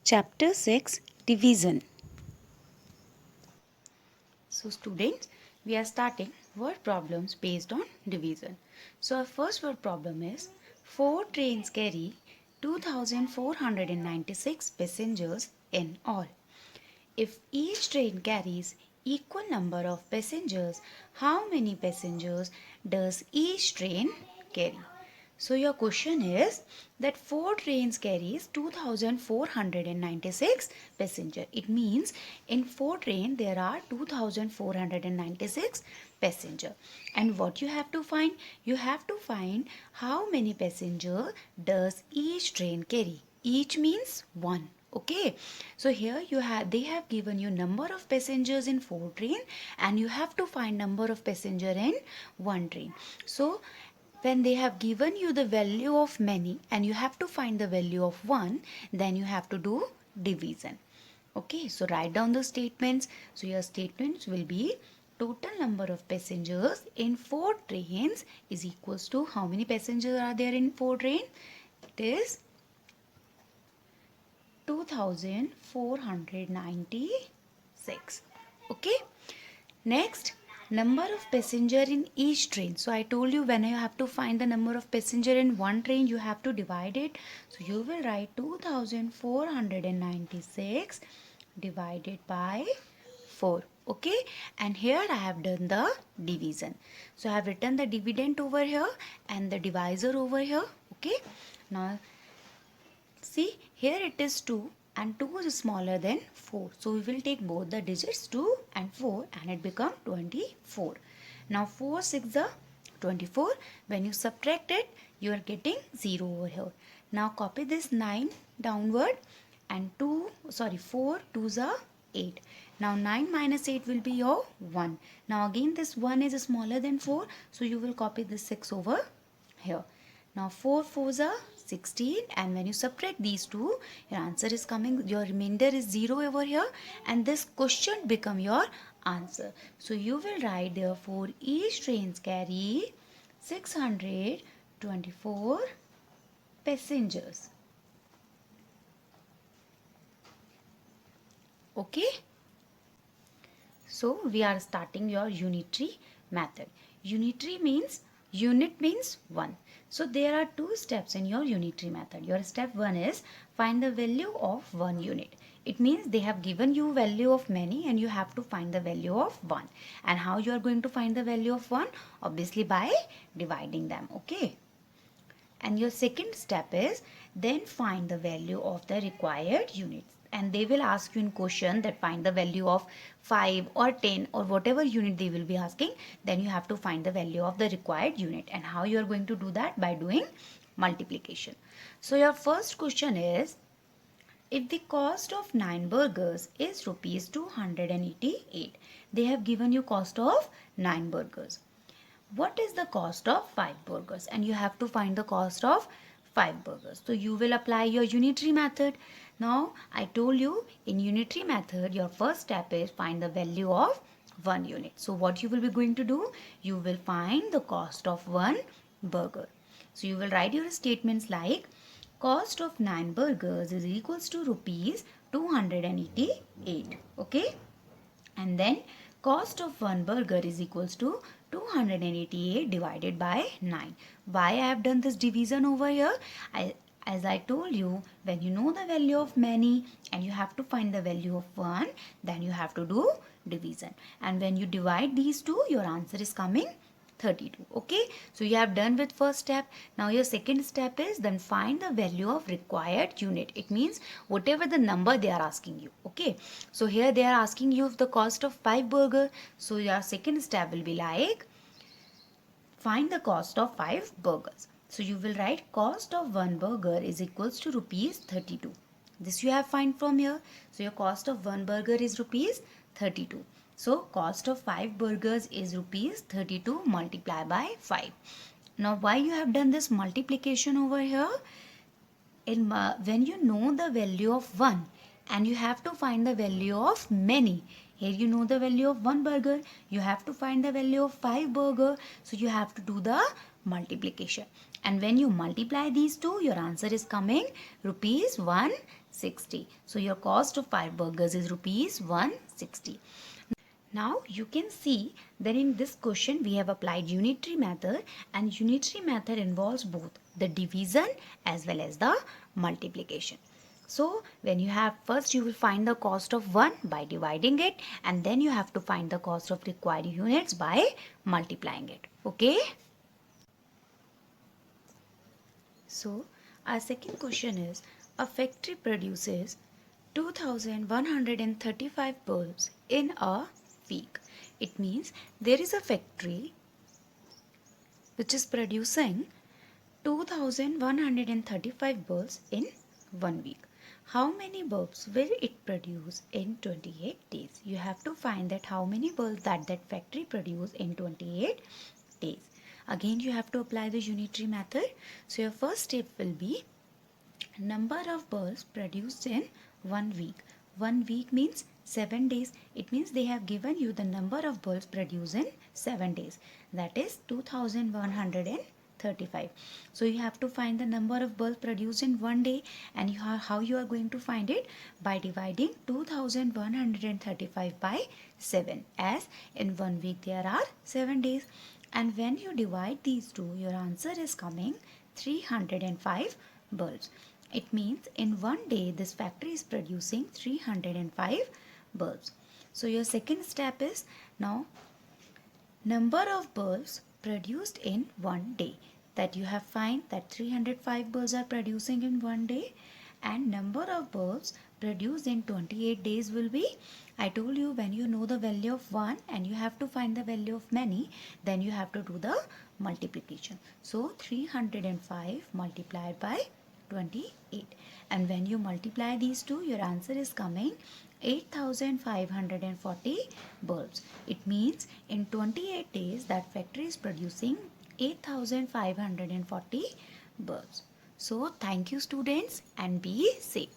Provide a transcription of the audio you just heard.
Chapter 6 Division. So students, we are starting word problems based on division. So our first word problem is 4 trains carry 2496 passengers in all. If each train carries equal number of passengers, how many passengers does each train carry? So your question is that 4 trains carries 2496 passenger. It means in 4 train there are 2496 passenger. And what you have to find? You have to find how many passenger does each train carry. Each means 1. Okay, so here they have given you number of passengers in 4 train and you have to find number of passenger in 1 train. So when they have given you the value of many and you have to find the value of 1, then you have to do division. Okay, so write down the statements. So your statements will be total number of passengers in 4 trains is equals to how many passengers are there in 4 train? It is 2496. Okay, next, number of passenger in each train. So I told you when you have to find the number of passenger in one train, you have to divide it. So you will write 2496 divided by 4. Okay, and here I have done the division. So I have written the dividend over here and the divisor over here. Okay, now see, here it is 2 and 2 is smaller than 4. So we will take both the digits 2 and 4 and it become 24. Now 4 6 are 24. When you subtract it, you are getting 0 over here. Now copy this 9 downward and 4 2s are 8. Now 9 minus 8 will be your 1. Now again this 1 is smaller than 4. So you will copy this 6 over here. Now 4 4s are 16 and when you subtract these two, your answer is coming, your remainder is 0 over here and this question become your answer. So you will write therefore each trains carry 624 passengers. Okay. So we are starting your unitary method. Unitary means unit means 1. So there are 2 steps in your unitary method. Your step 1 is find the value of 1 unit. It means they have given you value of many and you have to find the value of 1. And how you are going to find the value of 1? Obviously by dividing them. Okay. And your second step is then find the value of the required units. And they will ask you in question that find the value of 5 or 10 or whatever unit they will be asking. Then you have to find the value of the required unit. And how you are going to do that? By doing multiplication. So your first question is, if the cost of 9 burgers is rupees 288, they have given you cost of 9 burgers. What is the cost of 5 burgers? And you have to find the cost of 5 burgers. So you will apply your unitary method. Now I told you in unitary method your first step is find the value of 1 unit. So what you will be going to do? You will find the cost of 1 burger. So you will write your statements like cost of 9 burgers is equals to rupees 288. Okay. And then cost of 1 burger is equals to 288 divided by 9. Why I have done this division over here? As I told you, when you know the value of many and you have to find the value of 1, then you have to do division. And when you divide these two, your answer is coming 32. Okay, so you have done with first step. Now your second step is then find the value of required unit. It means whatever the number they are asking you. Okay, so here they are asking you the cost of 5 burger. So your second step will be like find the cost of 5 burgers. So you will write cost of 1 burger is equals to rupees 32. This you have find from here. So your cost of 1 burger is rupees 32. So cost of 5 burgers is rupees 32 multiplied by 5. Now why you have done this multiplication over here? When you know the value of 1 and you have to find the value of many. Here you know the value of 1 burger. You have to find the value of 5 burger. So you have to do the multiplication. And when you multiply these two, your answer is coming rupees 1 160. So your cost of 5 burgers is rupees 160. Now you can see that in this question we have applied unitary method, and unitary method involves both the division as well as the multiplication. So when you have, first you will find the cost of 1 by dividing it, and then you have to find the cost of required units by multiplying it. Okay. So our second question is, a factory produces 2135 bulbs in a week. It means there is a factory which is producing 2135 bulbs in 1 week. How many bulbs will it produce in 28 days? You have to find that how many bulbs that factory produce in 28 days. Again, you have to apply the unitary method. So your first step will be number of bulbs produced in 1 week. 1 week means 7 days. It means they have given you the number of bulbs produced in 7 days. That is 2135. So you have to find the number of bulbs produced in 1 day, and how you are going to find it? By dividing 2135 by 7, as in 1 week there are 7 days. And when you divide these two, your answer is coming 305 bulbs. It means in 1 day this factory is producing 305 bulbs. So your second step is now number of bulbs produced in 1 day. That you have find that 305 bulbs are producing in 1 day, and number of bulbs produced in 28 days will be, I told you, when you know the value of 1 and you have to find the value of many, then you have to do the multiplication. So 305 multiplied by 28, and when you multiply these two, your answer is coming 8540 bulbs. It means in 28 days that factory is producing 8540 bulbs. So thank you students, and be safe.